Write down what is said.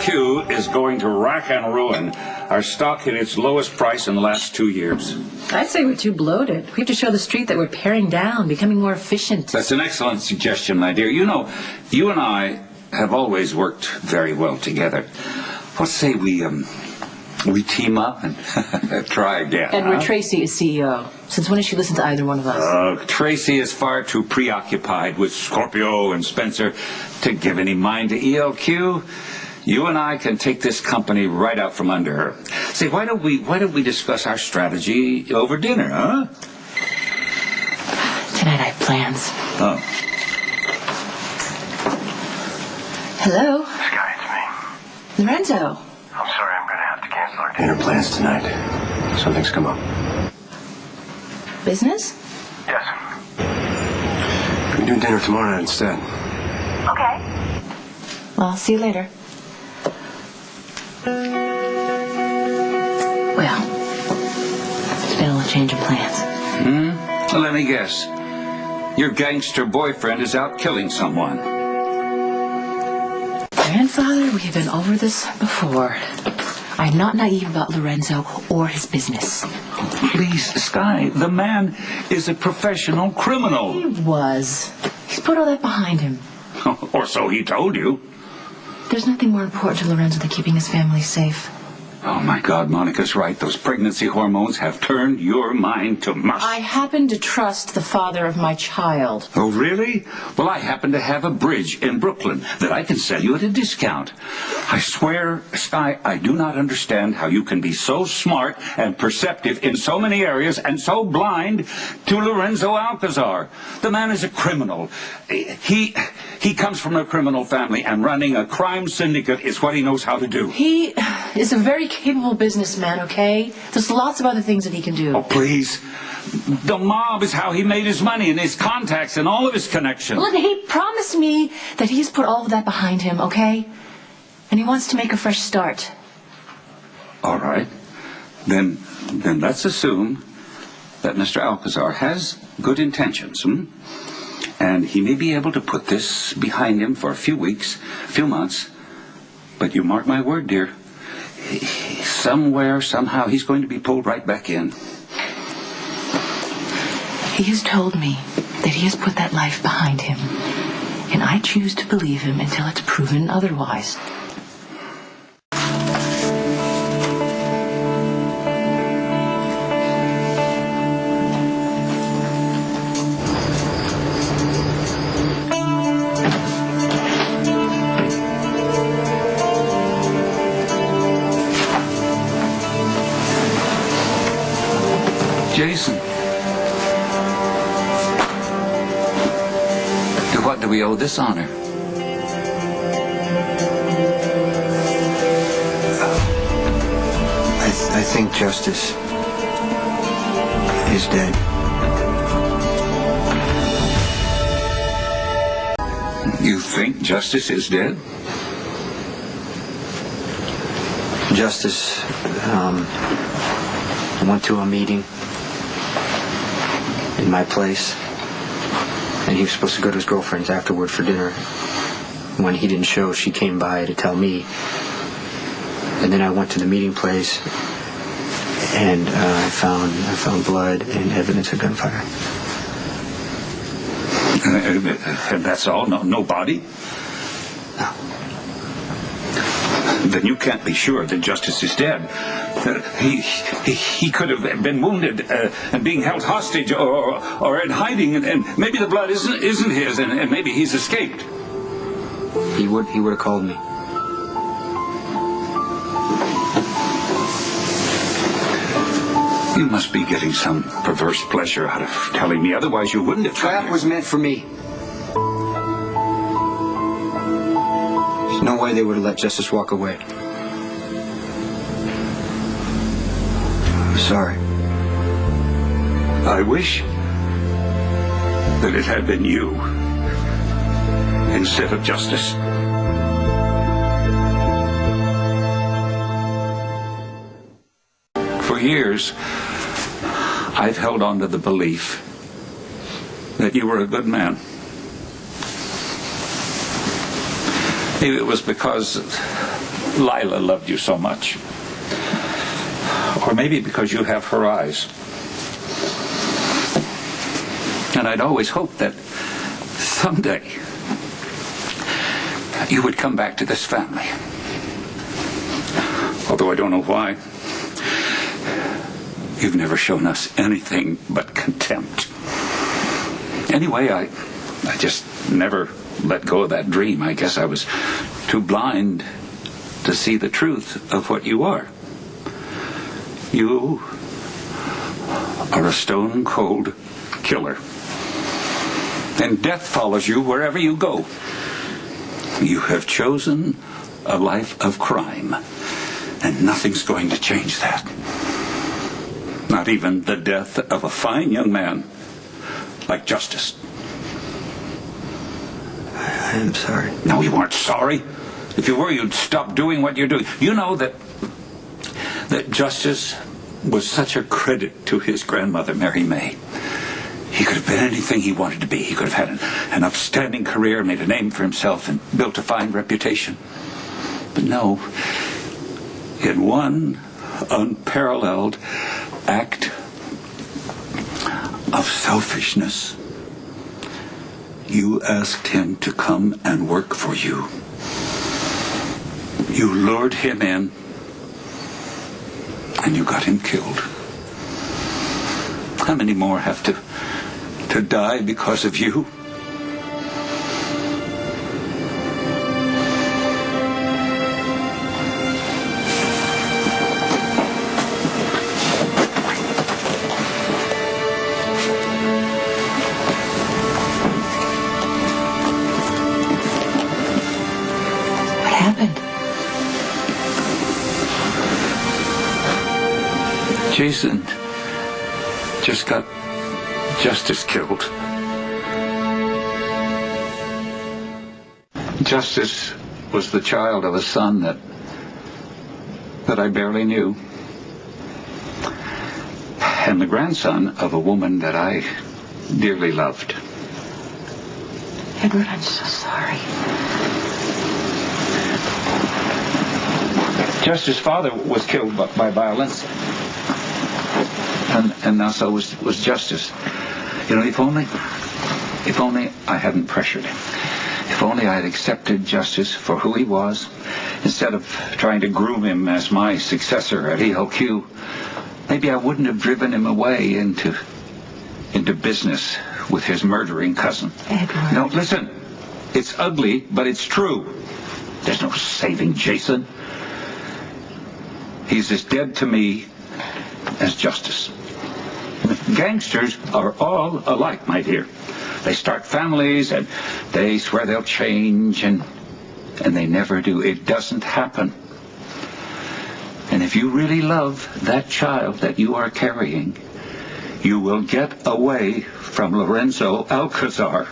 ELQ is going to rack and ruin. Our stock hit its lowest price in the last 2 years. I'd say we're too bloated. We have to show the street that we're paring down, becoming more efficient. That's an excellent suggestion, my dear. You know, you and I have always worked very well together. Let's say we team up and try again. Edward Tracy is CEO. Since when has she listened to either one of us? Tracy is far too preoccupied with Scorpio and Spencer to give any mind to ELQ. You and I can take this company right out from under her. Say, why don't we discuss our strategy over dinner, huh? Tonight I have plans. Oh. Hello? Skye, it's me. Lorenzo. I'm sorry, I'm going to have to cancel our dinner plans tonight. Something's come up. Business? Yes. We can do dinner tomorrow night instead. Okay. Well, I'll see you later. Well, it's been a little change of plans. Well, let me guess. Your gangster boyfriend is out killing someone. Grandfather, we have been over this before. I'm not naive about Lorenzo or his business. Please, Skye, the man is a professional criminal. He was. He's put all that behind him. Or so he told you. There's nothing more important to Lorenzo than keeping his family safe. Oh, my God, Monica's right. Those pregnancy hormones have turned your mind to mush. I happen to trust the father of my child. Oh, really? Well, I happen to have a bridge in Brooklyn that I can sell you at a discount. I swear, Skye, I do not understand how you can be so smart and perceptive in so many areas and so blind to Lorenzo Alcazar. The man is a criminal. He comes from a criminal family, and running a crime syndicate is what he knows how to do. He is a very capable businessman, okay? There's lots of other things that he can do. Oh, please. The mob is how he made his money and his contacts and all of his connections. Look, he promised me that he's put all of that behind him, okay? And he wants to make a fresh start. All right. Then let's assume that Mr. Alcazar has good intentions, And he may be able to put this behind him for a few weeks, a few months. But you mark my word, dear. Somewhere, somehow, he's going to be pulled right back in. He has told me that he has put that life behind him. And I choose to believe him until it's proven otherwise. Jason. To what do we owe this honor? I think Justus is dead. You think Justus is dead? Justus went to a meeting in my place, and he was supposed to go to his girlfriend's afterward for dinner. When he didn't show, she came by to tell me. And then I went to the meeting place, and I found blood and evidence of gunfire. And that's all? No body? No. Then you can't be sure that Justus is dead. He could have been wounded and being held hostage or in hiding, and maybe the blood isn't his, and maybe he's escaped. He would have called me. You must be getting some perverse pleasure out of telling me, otherwise you wouldn't have. The trap was meant for me. There's no way they would have let Justus walk away. I'm sorry. I wish that it had been you instead of Justus. For years, I've held on to the belief that you were a good man. Maybe it was because Lila loved you so much. Or maybe because you have her eyes. And I'd always hoped that someday you would come back to this family. Although I don't know why. You've never shown us anything but contempt. Anyway, I just never let go of that dream. I guess I was too blind to see the truth of what you are. You are a stone-cold killer. And death follows you wherever you go. You have chosen a life of crime, and nothing's going to change that. Not even the death of a fine young man like Justus. I am sorry. No, you aren't sorry. If you were, you'd stop doing what you're doing. You know that Justus was such a credit to his grandmother, Mary May. He could have been anything he wanted to be. He could have had an upstanding career, made a name for himself, and built a fine reputation. But no, in one unparalleled act of selfishness, you asked him to come and work for you. You lured him in, and you got him killed. How many more have to die because of you? What happened? Jason just got Justus killed. Justus was the child of a son that I barely knew, and the grandson of a woman that I dearly loved. Edward, I'm so sorry. Justus' father was killed by violence, and now so was Justus. You know, if only I hadn't pressured him. If only I had accepted Justus for who he was, instead of trying to groom him as my successor at ELQ, maybe I wouldn't have driven him away into business with his murdering cousin. Edward. No, listen. It's ugly, but it's true. There's no saving Jason. He's as dead to me as Justus. Gangsters are all alike, my dear. They start families and they swear they'll change, and they never do. It doesn't happen. And if you really love that child that you are carrying, you will get away from Lorenzo Alcazar.